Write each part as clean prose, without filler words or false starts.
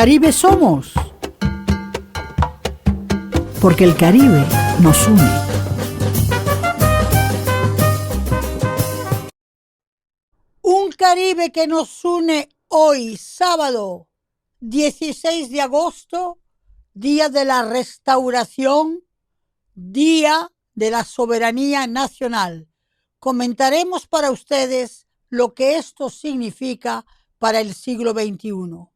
Caribe somos, porque el Caribe nos une. Un Caribe que nos une hoy, sábado 16 de agosto, Día de la Restauración, Día de la Soberanía Nacional. Comentaremos para ustedes lo que esto significa para el siglo XXI.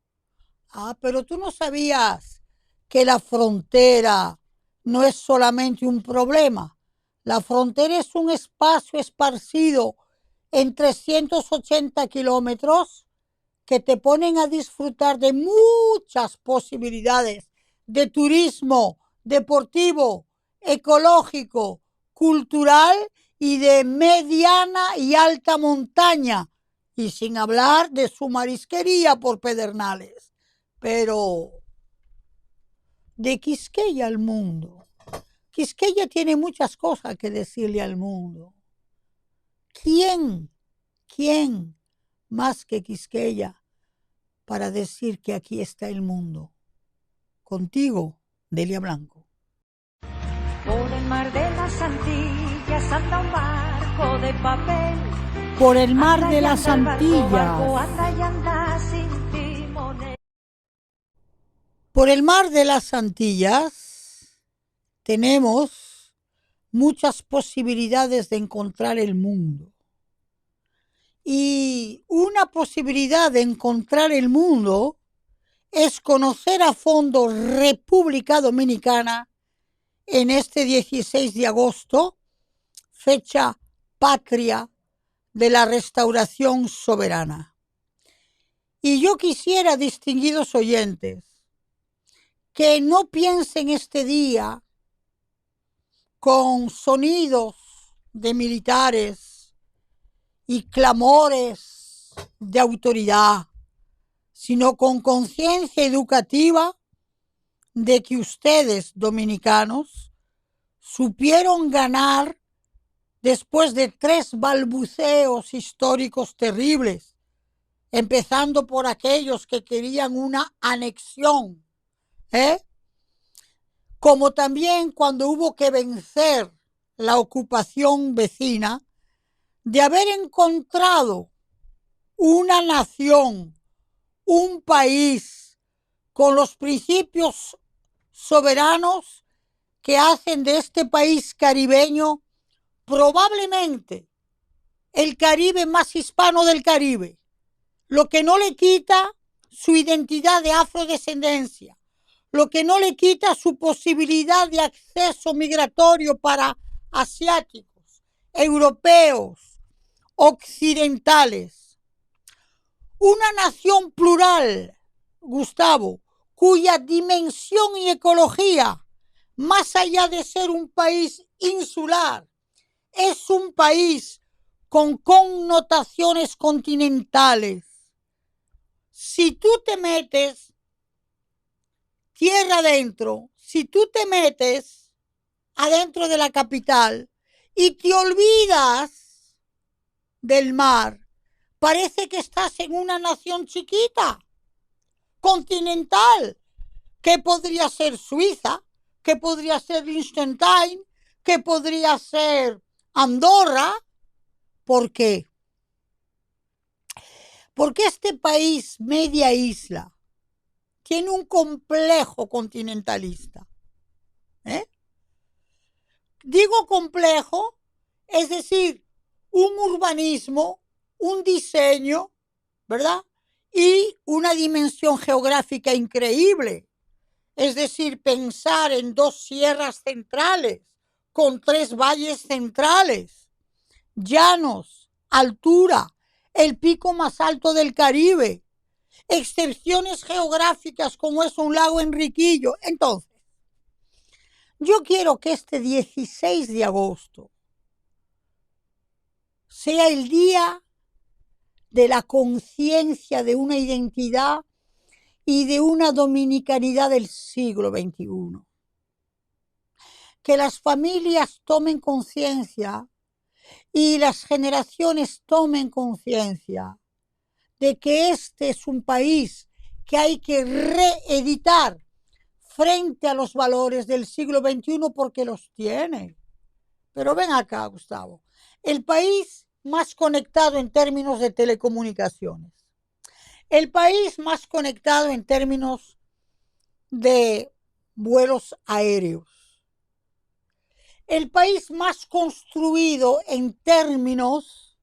Pero tú no sabías que la frontera no es solamente un problema. La frontera es un espacio esparcido en 380 kilómetros que te ponen a disfrutar de muchas posibilidades de turismo deportivo, ecológico, cultural y de mediana y alta montaña, y sin hablar de su marisquería por Pedernales. Pero de Quisqueya al mundo, Quisqueya tiene muchas cosas que decirle al mundo. ¿Quién más que Quisqueya para decir que aquí está el mundo? Contigo, Delia Blanco. Por el mar de las Antillas anda un barco de papel. Por el mar de las Antillas. Por el mar de las Antillas tenemos muchas posibilidades de encontrar el mundo. Y una posibilidad de encontrar el mundo es conocer a fondo República Dominicana en este 16 de agosto, fecha patria de la restauración soberana. Y yo quisiera, distinguidos oyentes, que no piensen este día con sonidos de militares y clamores de autoridad, sino con conciencia educativa de que ustedes, dominicanos, supieron ganar después de 3 balbuceos históricos terribles, empezando por aquellos que querían una anexión, como también cuando hubo que vencer la ocupación vecina, de haber encontrado una nación, un país con los principios soberanos que hacen de este país caribeño probablemente el Caribe más hispano del Caribe, lo que no le quita su identidad de afrodescendencia, lo que no le quita su posibilidad de acceso migratorio para asiáticos, europeos, occidentales. Una nación plural, Gustavo, cuya dimensión y ecología, más allá de ser un país insular, es un país con connotaciones continentales. Si tú te metes tierra adentro, si tú te metes adentro de la capital y te olvidas del mar, parece que estás en una nación chiquita, continental, que podría ser Suiza, que podría ser Liechtenstein, que podría ser Andorra. ¿Por qué? Porque este país, media isla, tiene un complejo continentalista. Digo complejo, es decir, un urbanismo, un diseño, ¿verdad? Y una dimensión geográfica increíble. Es decir, pensar en 2 sierras centrales, con 3 valles centrales, llanos, altura, el pico más alto del Caribe, excepciones geográficas como es un lago Enriquillo. Entonces, yo quiero que este 16 de agosto sea el día de la conciencia de una identidad y de una dominicanidad del siglo XXI. Que las familias tomen conciencia y las generaciones tomen conciencia de que este es un país que hay que reeditar frente a los valores del siglo XXI porque los tiene. Pero ven acá, Gustavo, el país más conectado en términos de telecomunicaciones, el país más conectado en términos de vuelos aéreos, el país más construido en términos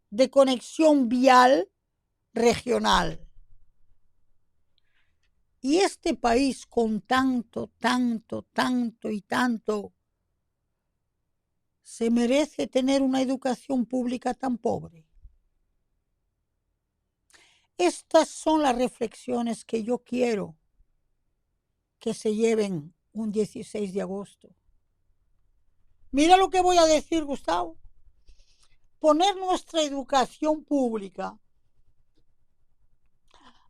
de conexión vial regional. Y este país con tanto, tanto, tanto y tanto, ¿se merece tener una educación pública tan pobre? Estas son las reflexiones que yo quiero que se lleven un 16 de agosto. Mira lo que voy a decir, Gustavo. Poner nuestra educación pública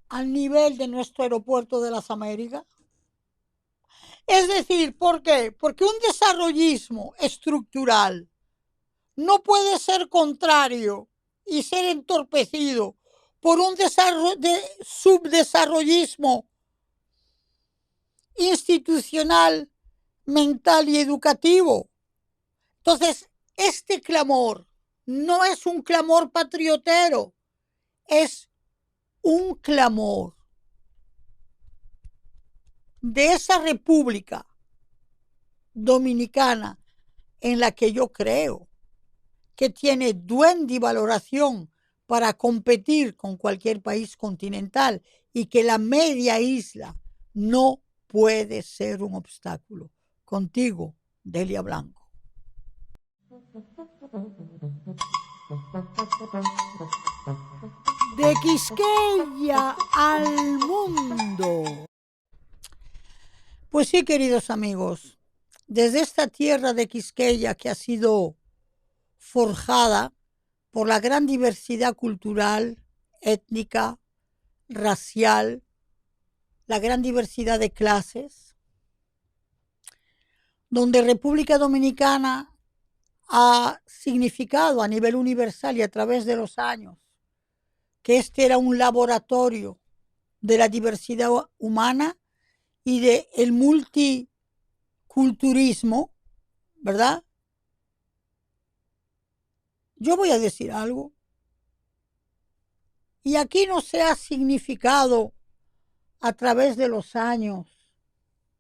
al nivel de nuestro aeropuerto de las Américas. Es decir, ¿por qué? Porque un desarrollismo estructural no puede ser contrario y ser entorpecido por un subdesarrollismo institucional, mental y educativo. Entonces, este clamor no es un clamor patriotero, es un clamor de esa República Dominicana en la que yo creo que tiene duende y valoración para competir con cualquier país continental y que la media isla no puede ser un obstáculo. Contigo, Delia Blanco. De Quisqueya al mundo. Pues sí, queridos amigos, desde esta tierra de Quisqueya que ha sido forjada por la gran diversidad cultural, étnica, racial, la gran diversidad de clases, donde República Dominicana ha significado a nivel universal y a través de los años que este era un laboratorio de la diversidad humana y del multiculturismo, ¿verdad? Yo voy a decir algo. Y aquí no se ha significado a través de los años,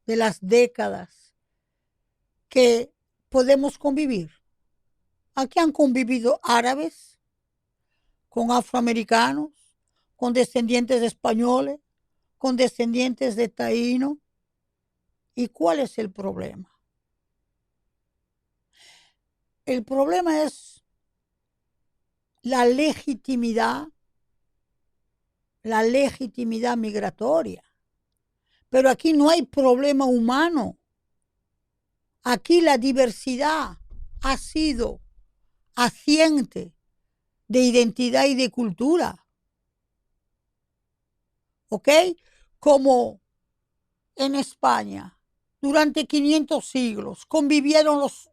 de las décadas, que podemos convivir. Aquí han convivido árabes con afroamericanos, con descendientes de españoles, con descendientes de taínos. ¿Y cuál es el problema? El problema es la legitimidad migratoria. Pero aquí no hay problema humano. Aquí la diversidad ha sido asiente de identidad y de cultura. ¿Ok? Como en España, durante 500 siglos, convivieron los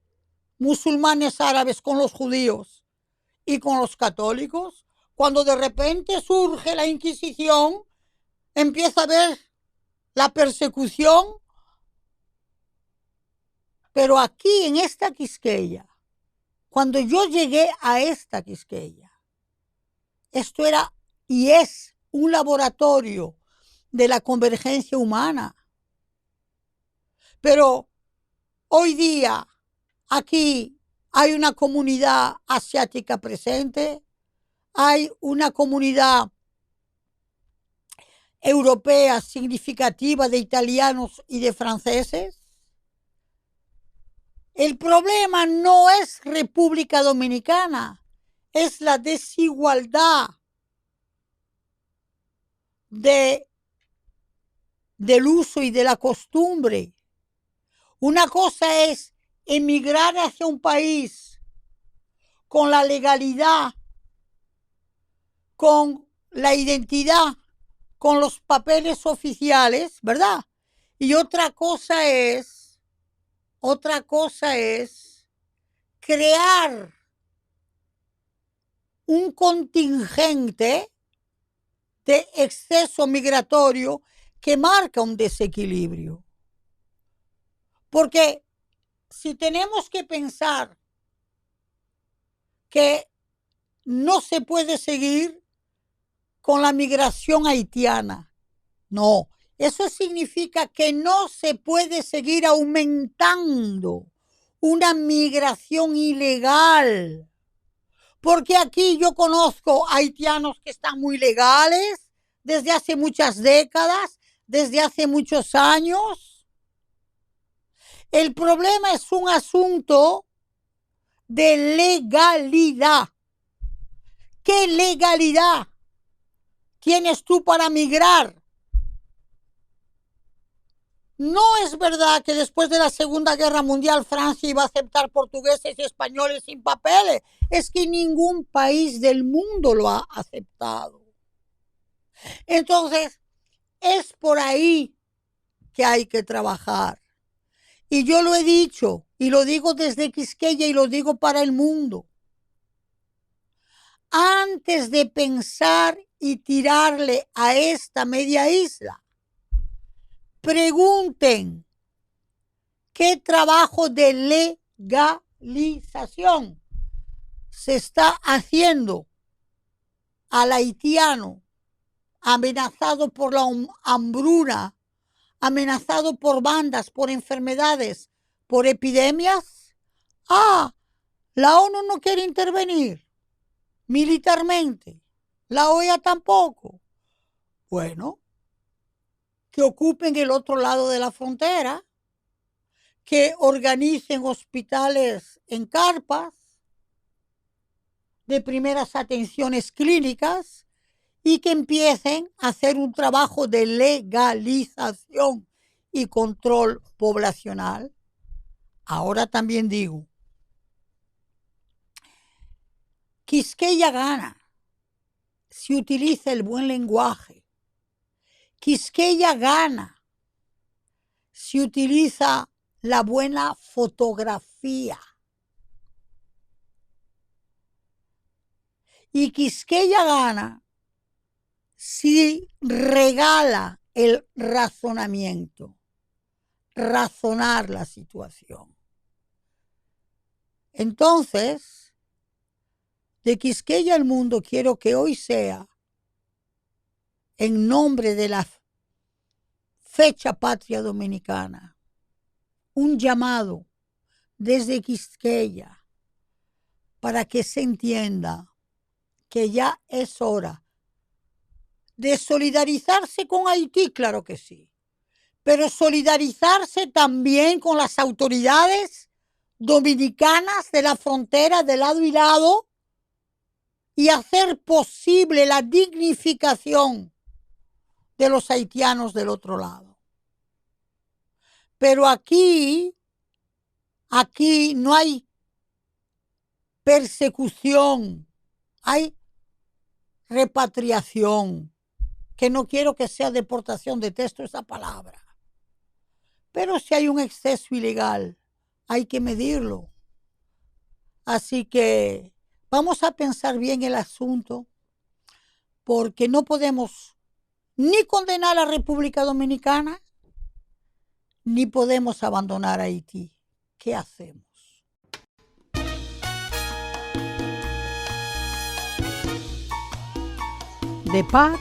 musulmanes árabes con los judíos y con los católicos, cuando de repente surge la Inquisición, empieza a haber la persecución, pero aquí en esta Quisqueya, cuando yo llegué a esta Quisqueya, esto era y es un laboratorio de la convergencia humana. Pero hoy día aquí hay una comunidad asiática presente, hay una comunidad europea significativa de italianos y de franceses. El problema no es República Dominicana, es la desigualdad del uso y de la costumbre. Una cosa es emigrar hacia un país con la legalidad, con la identidad, con los papeles oficiales, ¿verdad? Y otra cosa es crear un contingente de exceso migratorio que marca un desequilibrio. Porque si tenemos que pensar que no se puede seguir con la migración haitiana, no, eso significa que no se puede seguir aumentando una migración ilegal. Porque aquí yo conozco haitianos que están muy legales desde hace muchas décadas, desde hace muchos años. El problema es un asunto de legalidad. ¿Qué legalidad tienes tú para migrar? No es verdad que después de la Segunda Guerra Mundial Francia iba a aceptar portugueses y españoles sin papeles. Es que ningún país del mundo lo ha aceptado. Entonces, es por ahí que hay que trabajar. Y yo lo he dicho, y lo digo desde Quisqueya y lo digo para el mundo. Antes de pensar y tirarle a esta media isla, pregunten qué trabajo de legalización se está haciendo al haitiano amenazado por la hambruna, amenazado por bandas, por enfermedades, por epidemias. La ONU no quiere intervenir militarmente, la OEA tampoco. Bueno, que ocupen el otro lado de la frontera, que organicen hospitales en carpas de primeras atenciones clínicas y que empiecen a hacer un trabajo de legalización y control poblacional. Ahora también digo, Quisqueya gana si utiliza el buen lenguaje. Quisqueya gana si utiliza la buena fotografía. Y Quisqueya gana si regala el razonamiento, razonar la situación. Entonces, de Quisqueya al mundo quiero que hoy sea, en nombre de la fecha patria dominicana, un llamado desde Quisqueya para que se entienda que ya es hora de solidarizarse con Haití, claro que sí, pero solidarizarse también con las autoridades dominicanas de la frontera de lado y lado y hacer posible la dignificación de los haitianos del otro lado. Pero aquí no hay persecución, hay repatriación, que no quiero que sea deportación, detesto esa palabra. Pero si hay un exceso ilegal, hay que medirlo. Así que vamos a pensar bien el asunto, porque no podemos ni condenar a la República Dominicana, ni podemos abandonar a Haití. ¿Qué hacemos? De par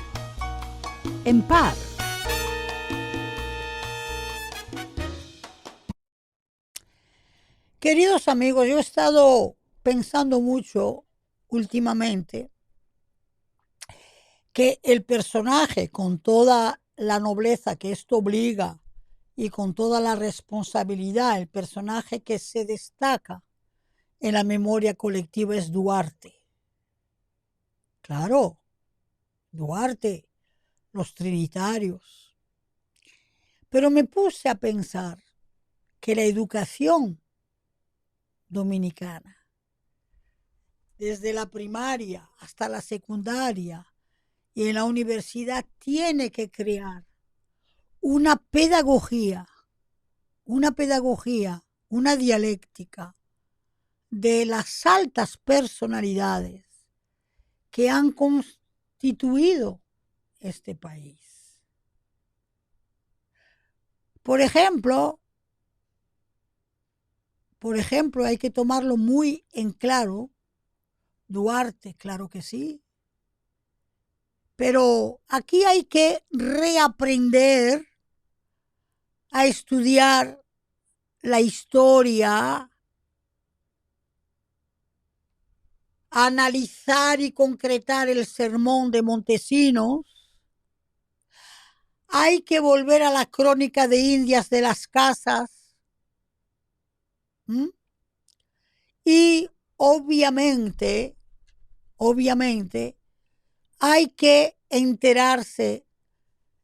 en par. Queridos amigos, yo he estado pensando mucho últimamente que el personaje, con toda la nobleza que esto obliga y con toda la responsabilidad, el personaje que se destaca en la memoria colectiva es Duarte. Claro, Duarte, los trinitarios. Pero me puse a pensar que la educación dominicana, desde la primaria hasta la secundaria y en la universidad, tiene que crear una pedagogía, una dialéctica de las altas personalidades que han constituido este país. Por ejemplo, hay que tomarlo muy en claro. Duarte, claro que sí. Pero aquí hay que reaprender a estudiar la historia, a analizar y concretar el sermón de Montesinos. Hay que volver a la crónica de Indias de las Casas. Y obviamente, hay que enterarse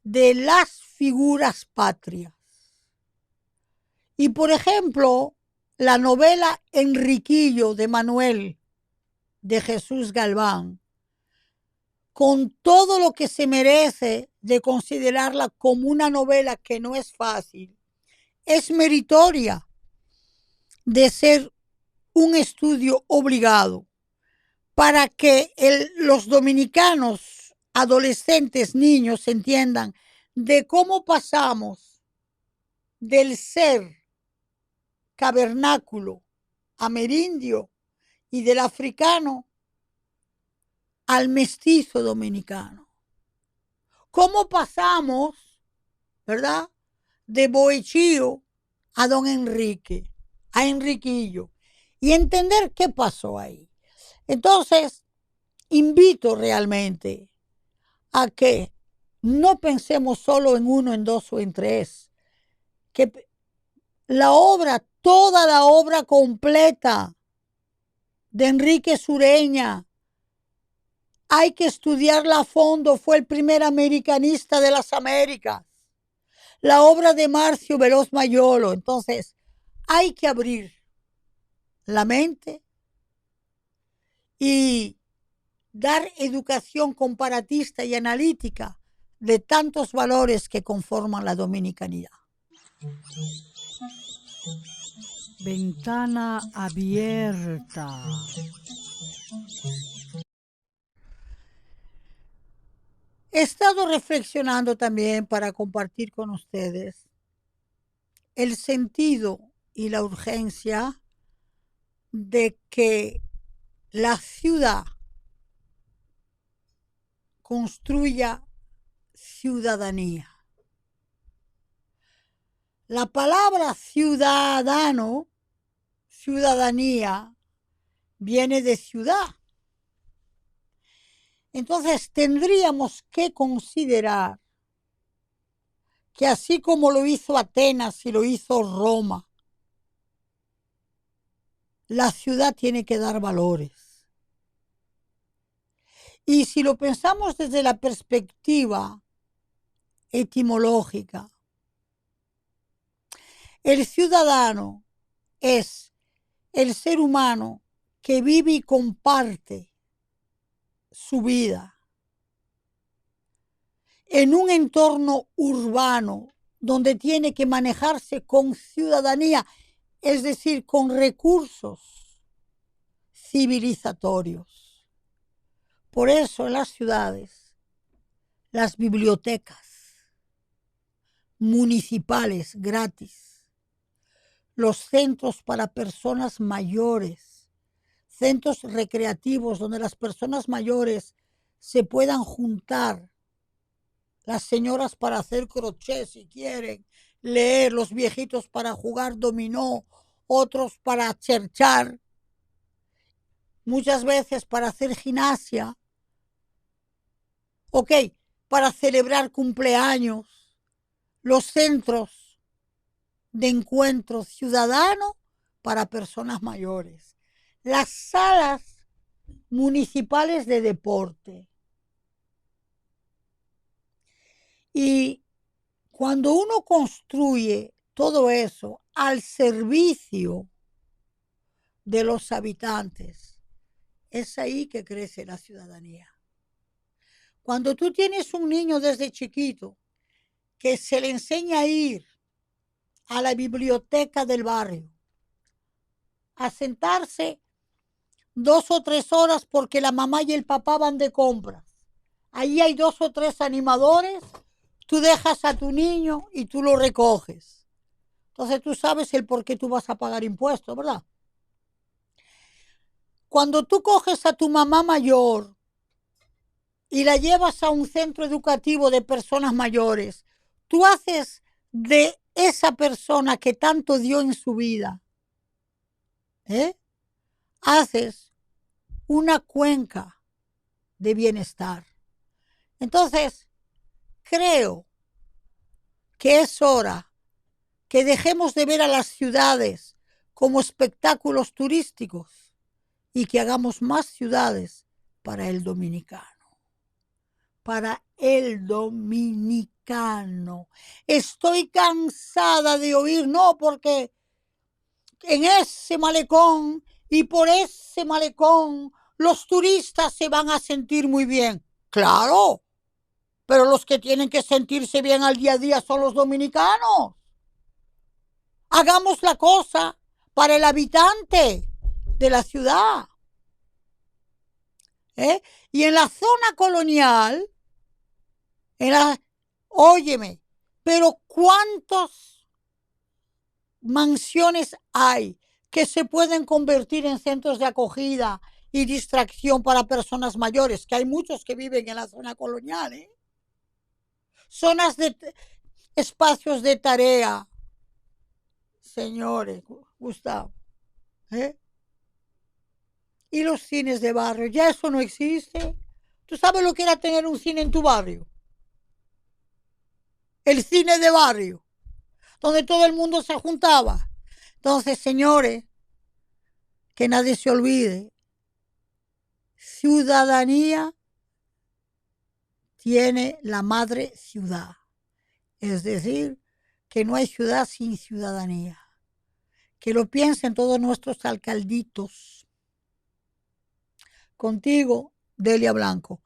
de las figuras patrias. Y por ejemplo, la novela Enriquillo de Manuel de Jesús Galván, con todo lo que se merece de considerarla como una novela que no es fácil, es meritoria de ser un estudio obligado para que los dominicanos, adolescentes, niños, entiendan de cómo pasamos del ser cavernáculo amerindio y del africano al mestizo dominicano. ¿Cómo pasamos, verdad, de Boechío a Don Enrique, a Enriquillo? Y entender qué pasó ahí. Entonces, invito realmente a que no pensemos solo en uno, en dos o en tres, que la obra, toda la obra completa de Enrique Sureña, hay que estudiarla a fondo. Fue el primer americanista de las Américas. La obra de Marcio Veloz Mayolo. Entonces, hay que abrir la mente y dar educación comparatista y analítica de tantos valores que conforman la dominicanidad. Ventana abierta. He estado reflexionando también para compartir con ustedes el sentido y la urgencia de que la ciudad construya ciudadanía. La palabra ciudadano, ciudadanía, viene de ciudad. Entonces tendríamos que considerar que así como lo hizo Atenas y lo hizo Roma, la ciudad tiene que dar valores. Y si lo pensamos desde la perspectiva etimológica, el ciudadano es el ser humano que vive y comparte su vida en un entorno urbano donde tiene que manejarse con ciudadanía, es decir, con recursos civilizatorios. Por eso en las ciudades, las bibliotecas municipales gratis, los centros para personas mayores, centros recreativos donde las personas mayores se puedan juntar, las señoras para hacer crochet si quieren, leer, los viejitos para jugar dominó, otros para cherchar, muchas veces para hacer gimnasia, para celebrar cumpleaños, los centros de encuentro ciudadano para personas mayores, las salas municipales de deporte. Y cuando uno construye todo eso al servicio de los habitantes, es ahí que crece la ciudadanía. Cuando tú tienes un niño desde chiquito que se le enseña a ir a la biblioteca del barrio, a sentarse 2 o 3 horas porque la mamá y el papá van de compras, ahí hay 2 o 3 animadores, tú dejas a tu niño y tú lo recoges. Entonces tú sabes el por qué tú vas a pagar impuestos, ¿verdad? Cuando tú coges a tu mamá mayor y la llevas a un centro educativo de personas mayores, tú haces de esa persona que tanto dio en su vida, haces una cuenca de bienestar. Entonces, creo que es hora que dejemos de ver a las ciudades como espectáculos turísticos y que hagamos más ciudades para el dominicano. Para el dominicano. Estoy cansada de oír, no, porque en ese malecón y por ese malecón los turistas se van a sentir muy bien. Claro, pero los que tienen que sentirse bien al día a día son los dominicanos. Hagamos la cosa para el habitante de la ciudad. Y en la zona colonial, óyeme, pero ¿cuántas mansiones hay que se pueden convertir en centros de acogida y distracción para personas mayores? Que hay muchos que viven en la zona colonial, zonas de espacios de tarea, señores, Gustavo, y los cines de barrio, ya eso no existe. ¿Tú sabes lo que era tener un cine en tu barrio? El cine de barrio, donde todo el mundo se juntaba. Entonces, señores, que nadie se olvide, ciudadanía tiene la madre ciudad. Es decir, que no hay ciudad sin ciudadanía. Que lo piensen todos nuestros alcalditos. Contigo, Delia Blanco.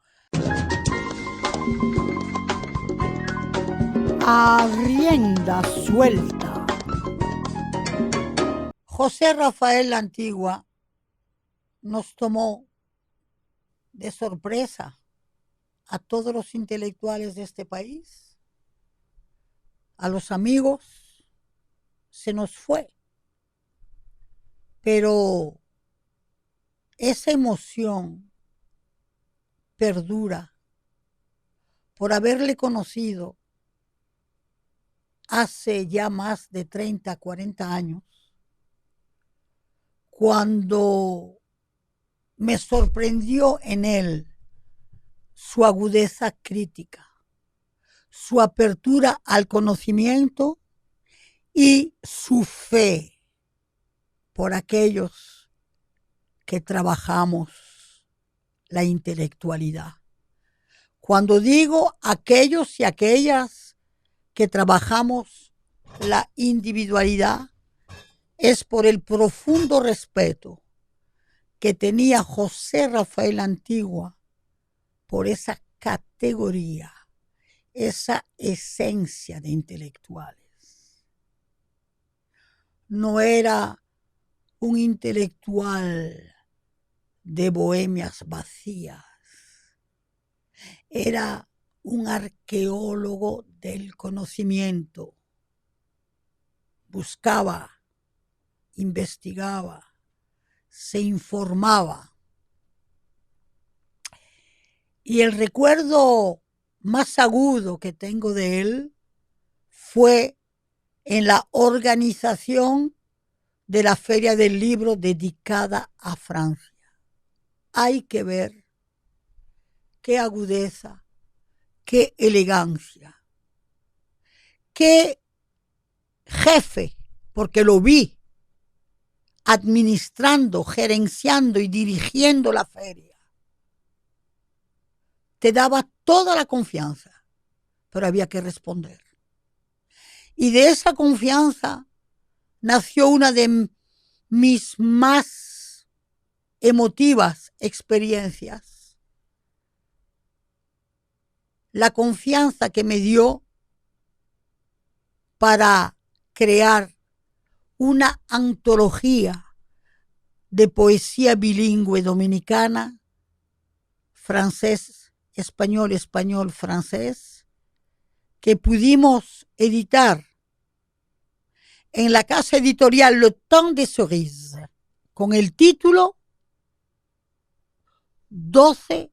A rienda suelta. José Rafael la Antigua nos tomó de sorpresa a todos los intelectuales de este país. A los amigos se nos fue. Pero esa emoción perdura por haberle conocido hace ya más de 30, 40 años, cuando me sorprendió en él su agudeza crítica, su apertura al conocimiento y su fe por aquellos que trabajamos la intelectualidad. Cuando digo aquellos y aquellas que trabajamos la individualidad, es por el profundo respeto que tenía José Rafael Antigua por esa categoría, esa esencia de intelectuales. No era un intelectual de bohemias vacías, era un arqueólogo del conocimiento. Buscaba, investigaba, se informaba. Y el recuerdo más agudo que tengo de él fue en la organización de la Feria del Libro dedicada a Francia. Hay que ver qué agudeza, qué elegancia, qué jefe, porque lo vi administrando, gerenciando y dirigiendo la feria. Te daba toda la confianza, pero había que responder. Y de esa confianza nació una de mis más emotivas experiencias. La confianza que me dio para crear una antología de poesía bilingüe dominicana, francés, español, francés, que pudimos editar en la casa editorial Le Temps des Cerises, con el título 12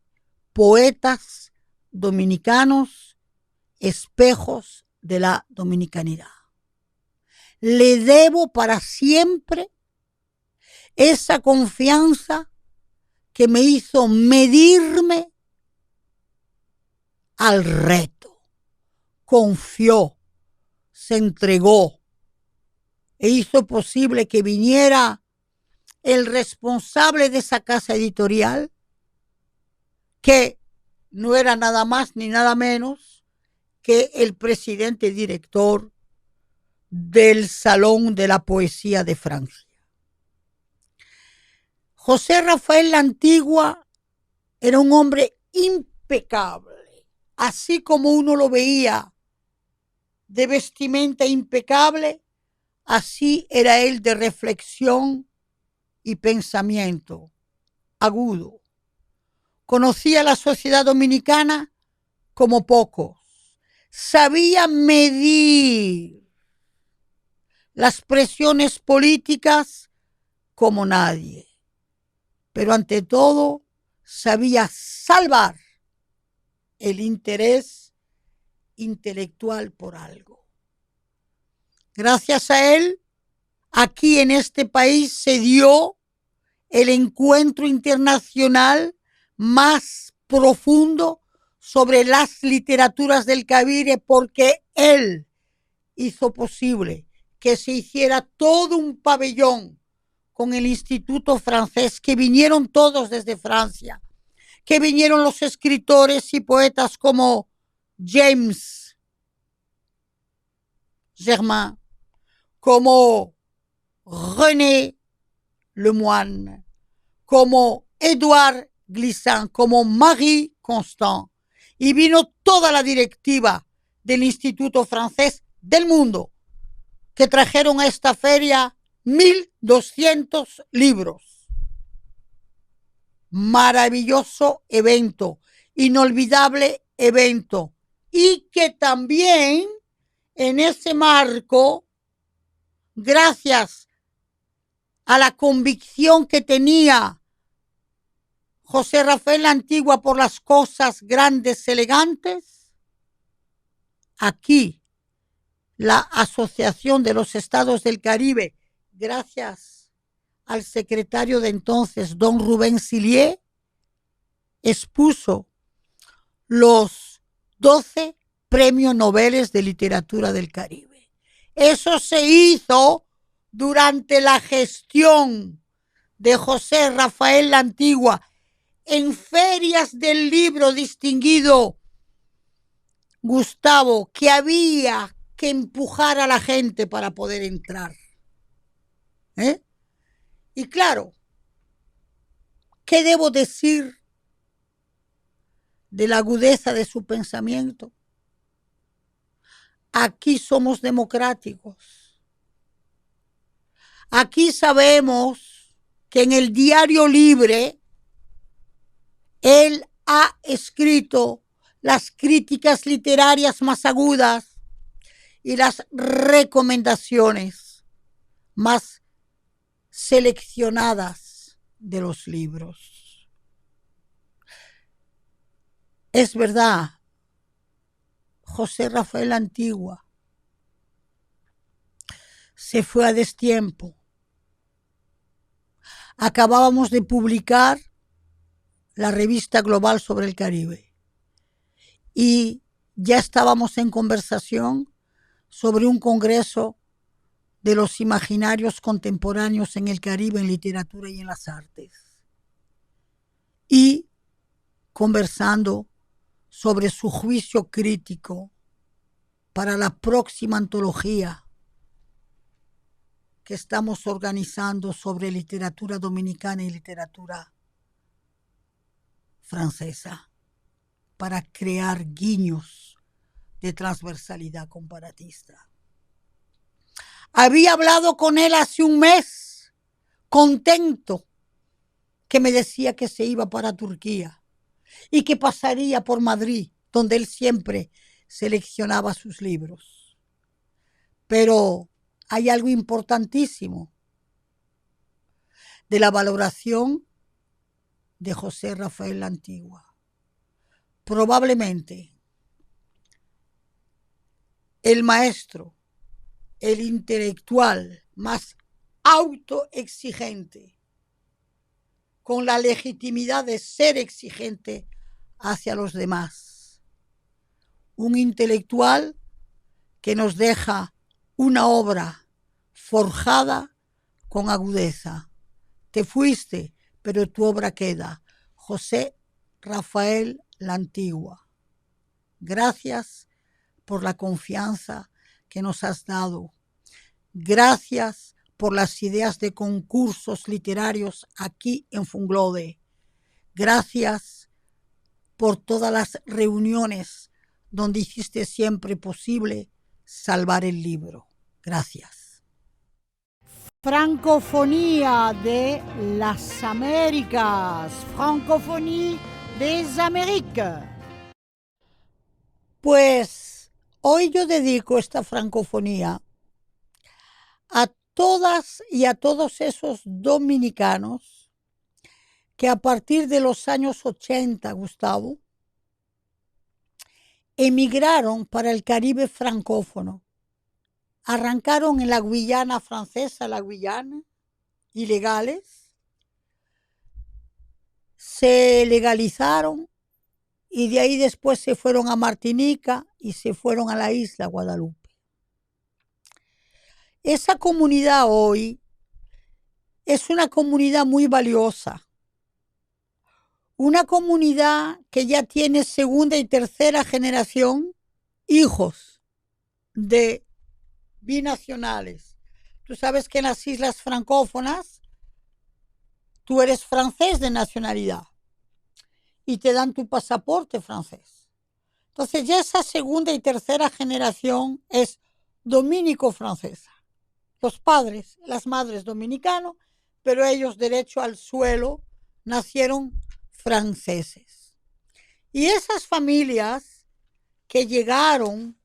poetas dominicanos, espejos de la dominicanidad. Le debo para siempre esa confianza que me hizo medirme al reto. Confió, se entregó e hizo posible que viniera el responsable de esa casa editorial, que no era nada más ni nada menos que el presidente director del Salón de la Poesía de Francia. José Rafael La Antigua era un hombre impecable, así como uno lo veía de vestimenta impecable, así era él de reflexión y pensamiento agudo. Conocía la sociedad dominicana como pocos, sabía medir las presiones políticas como nadie, pero ante todo sabía salvar el interés intelectual por algo. Gracias a él, aquí en este país se dio el encuentro internacional más profundo sobre las literaturas del Caribe, porque él hizo posible que se hiciera todo un pabellón con el Instituto Francés, que vinieron todos desde Francia, que vinieron los escritores y poetas como James Germain, como René Lemoine, como Édouard Glissant, como Marie Constant, y vino toda la directiva del Instituto Francés del mundo, que trajeron a esta feria 1.200 libros. Maravilloso evento, inolvidable evento, y que también en ese marco, gracias a la convicción que tenía José Rafael La Antigua por las cosas grandes, elegantes, aquí la Asociación de los Estados del Caribe, gracias al secretario de entonces, don Rubén Sillier, expuso los 12 premios Nobel de literatura del Caribe. Eso se hizo durante la gestión de José Rafael La Antigua en ferias del libro, distinguido Gustavo, que había que empujar a la gente para poder entrar. Y claro, ¿qué debo decir de la agudeza de su pensamiento? Aquí somos democráticos. Aquí sabemos que en el Diario Libre él ha escrito las críticas literarias más agudas y las recomendaciones más seleccionadas de los libros. Es verdad, José Rafael La Antigua se fue a destiempo. Acabábamos de publicar la revista global sobre el Caribe y ya estábamos en conversación sobre un congreso de los imaginarios contemporáneos en el Caribe, en literatura y en las artes, y conversando sobre su juicio crítico para la próxima antología que estamos organizando sobre literatura dominicana y literatura francesa, para crear guiños de transversalidad comparatista. Había hablado con él hace un mes, contento, que me decía que se iba para Turquía. y que pasaría por Madrid, donde él siempre seleccionaba sus libros. Pero hay algo importantísimo de la valoración de José Rafael La Antigua. Probablemente el maestro, el intelectual más autoexigente, con la legitimidad de ser exigente hacia los demás. Un intelectual que nos deja una obra forjada con agudeza. Te fuiste, pero tu obra queda. José Rafael La Antigua. Gracias por la confianza que nos has dado. Gracias por las ideas de concursos literarios aquí en Funglode. Gracias por todas las reuniones donde hiciste siempre posible salvar el libro. Gracias. Francofonía de las Américas. Francophonie des Amériques. Pues hoy yo dedico esta francofonía a todas y a todos esos dominicanos que a partir de los años 80, Gustavo, emigraron para el Caribe francófono. Arrancaron en la Guyana francesa, la Guyana, ilegales, se legalizaron y de ahí después se fueron a Martinica y se fueron a la isla Guadalupe. Esa comunidad hoy es una comunidad muy valiosa, una comunidad que ya tiene segunda y tercera generación hijos de binacionales. Tú sabes que en las islas francófonas tú eres francés de nacionalidad y te dan tu pasaporte francés. Entonces ya esa segunda y tercera generación es dominico-francesa. Los padres, las madres dominicanos, pero ellos derecho al suelo nacieron franceses. Y esas familias que llegaron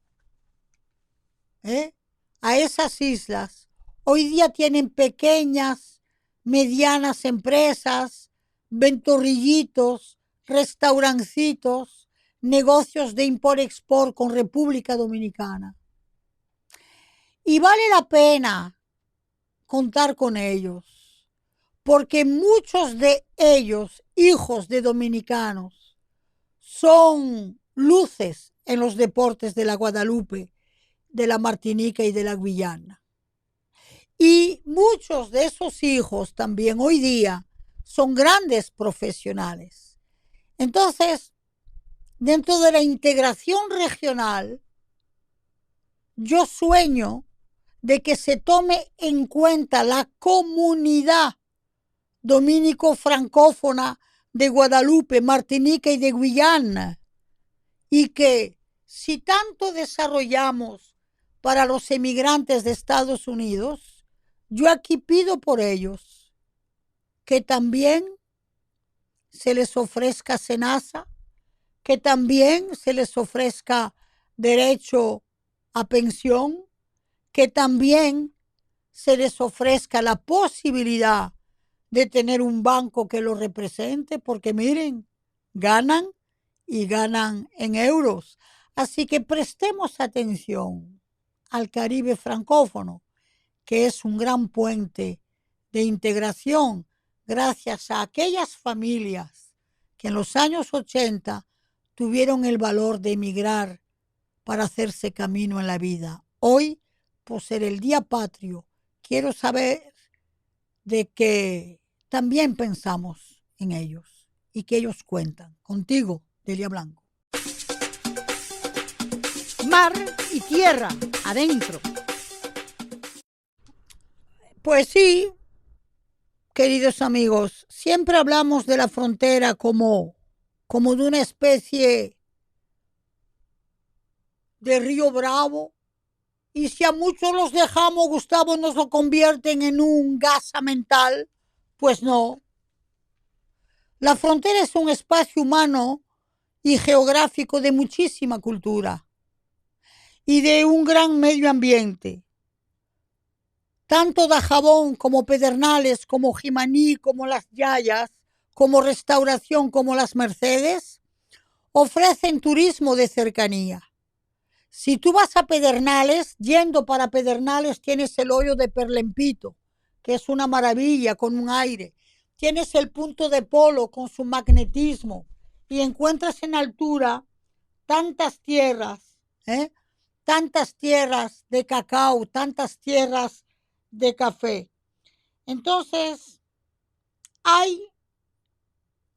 a esas islas, hoy día tienen pequeñas, medianas empresas, ventorrillitos, restaurancitos, negocios de import-export con República Dominicana. Y vale la pena contar con ellos, porque muchos de ellos, hijos de dominicanos, son luces en los deportes de la Guadalupe, de la Martinica y de la Guyana. Y muchos de esos hijos también hoy día son grandes profesionales. Entonces, dentro de la integración regional, yo sueño de que se tome en cuenta la comunidad dominico-francófona de Guadalupe, Martinica y de Guyana, y que si tanto desarrollamos para los emigrantes de Estados Unidos, yo aquí pido por ellos que también se les ofrezca SENASA, que también se les ofrezca derecho a pensión, que también se les ofrezca la posibilidad de tener un banco que los represente, porque miren, ganan y ganan en euros. Así que prestemos atención al Caribe francófono, que es un gran puente de integración gracias a aquellas familias que en los años 80 tuvieron el valor de emigrar para hacerse camino en la vida. Hoy, por ser el Día Patrio, quiero saber de que también pensamos en ellos y que ellos cuentan. Contigo, Delia Blanco. Mar y tierra, adentro. Pues sí, queridos amigos, siempre hablamos de la frontera como de una especie de río Bravo, y si a muchos los dejamos, Gustavo, nos lo convierten en un gasa mental. Pues no. La frontera es un espacio humano y geográfico de muchísima cultura y de un gran medio ambiente. Tanto Dajabón como Pedernales, como Jimaní, como Las Yayas, como Restauración, como Las Mercedes, ofrecen turismo de cercanía. Si tú vas a Pedernales, yendo para Pedernales tienes el hoyo de Perlempito, que es una maravilla con un aire. Tienes el punto de Polo con su magnetismo y encuentras en altura tantas tierras, tantas tierras de cacao, tantas tierras de café. Entonces, hay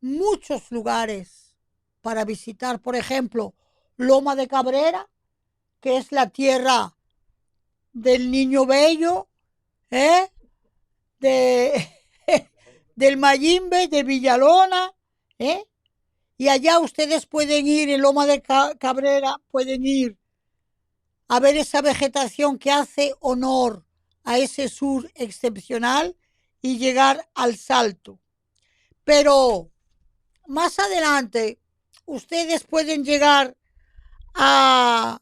muchos lugares para visitar. Por ejemplo, Loma de Cabrera, que es la tierra del Niño Bello, de, del Mayimbe, de Villalona, y allá ustedes pueden ir en Loma de Cabrera, pueden ir a ver esa vegetación que hace honor a ese sur excepcional y llegar al Salto. Pero más adelante ustedes pueden llegar a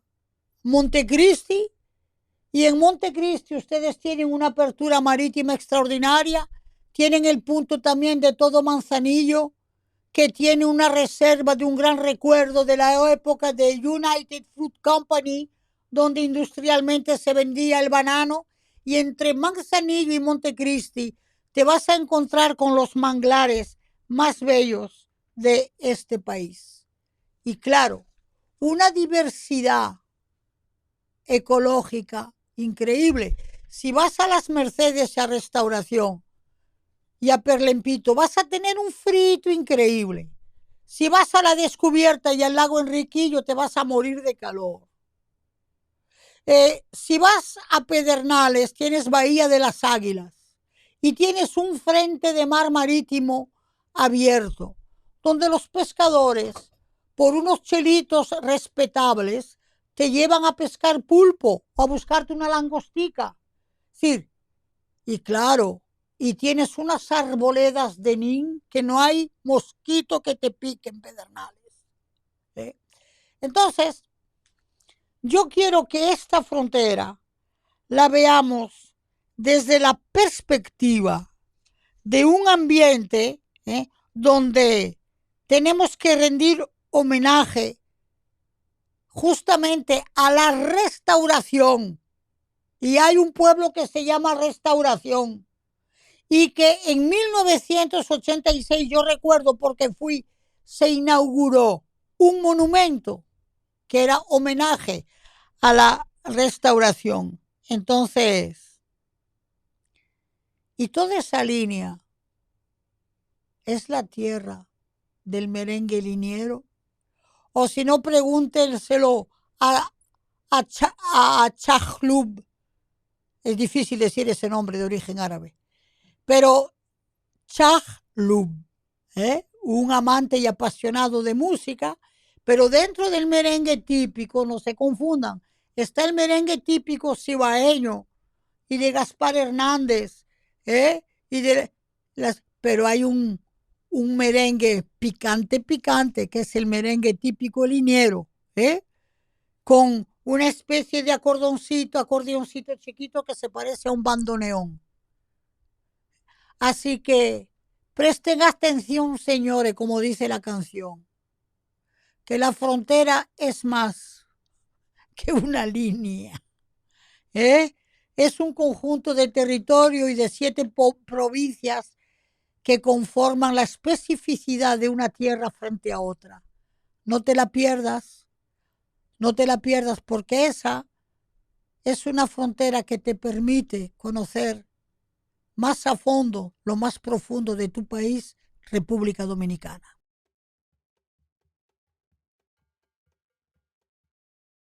Montecristi y en Montecristi ustedes tienen una apertura marítima extraordinaria, tienen el punto también de Todo Manzanillo, que tiene una reserva de un gran recuerdo de la época de United Fruit Company, donde industrialmente se vendía el banano, y entre Manzanillo y Montecristi te vas a encontrar con los manglares más bellos de este país. Y claro, una diversidad ecológica increíble. Si vas a Las Mercedes y a Restauración y a Perlempito, vas a tener un frito increíble. Si vas a La Descubierta y al lago Enriquillo, te vas a morir de calor. Si vas a Pedernales, tienes Bahía de las Águilas y tienes un frente de mar marítimo abierto, donde los pescadores, por unos chelitos respetables, te llevan a pescar pulpo o a buscarte una langostica. Sí, y claro, y tienes unas arboledas de nin que no hay mosquito que te pique en Pedernales. Entonces, yo quiero que esta frontera la veamos desde la perspectiva de un ambiente donde tenemos que rendir homenaje justamente a la restauración. Y hay un pueblo que se llama Restauración. Y que en 1986, yo recuerdo porque fui, se inauguró un monumento que era homenaje a la restauración. Entonces, y toda esa línea es la tierra del merengue liniero. O si no, pregúntenselo a Chahlub. Es difícil decir ese nombre de origen árabe. Pero Chahlub, un amante y apasionado de música, pero dentro del merengue típico, no se confundan, está el merengue típico cibaeño y de Gaspar Hernández, pero hay un merengue picante, que es el merengue típico liniero, con una especie de acordeoncito chiquito que se parece a un bandoneón. Así que presten atención, señores, como dice la canción, que la frontera es más que una línea. Es un conjunto de territorio y de 7 provincias que conforman la especificidad de una tierra frente a otra. No te la pierdas, porque esa es una frontera que te permite conocer más a fondo, lo más profundo de tu país, República Dominicana.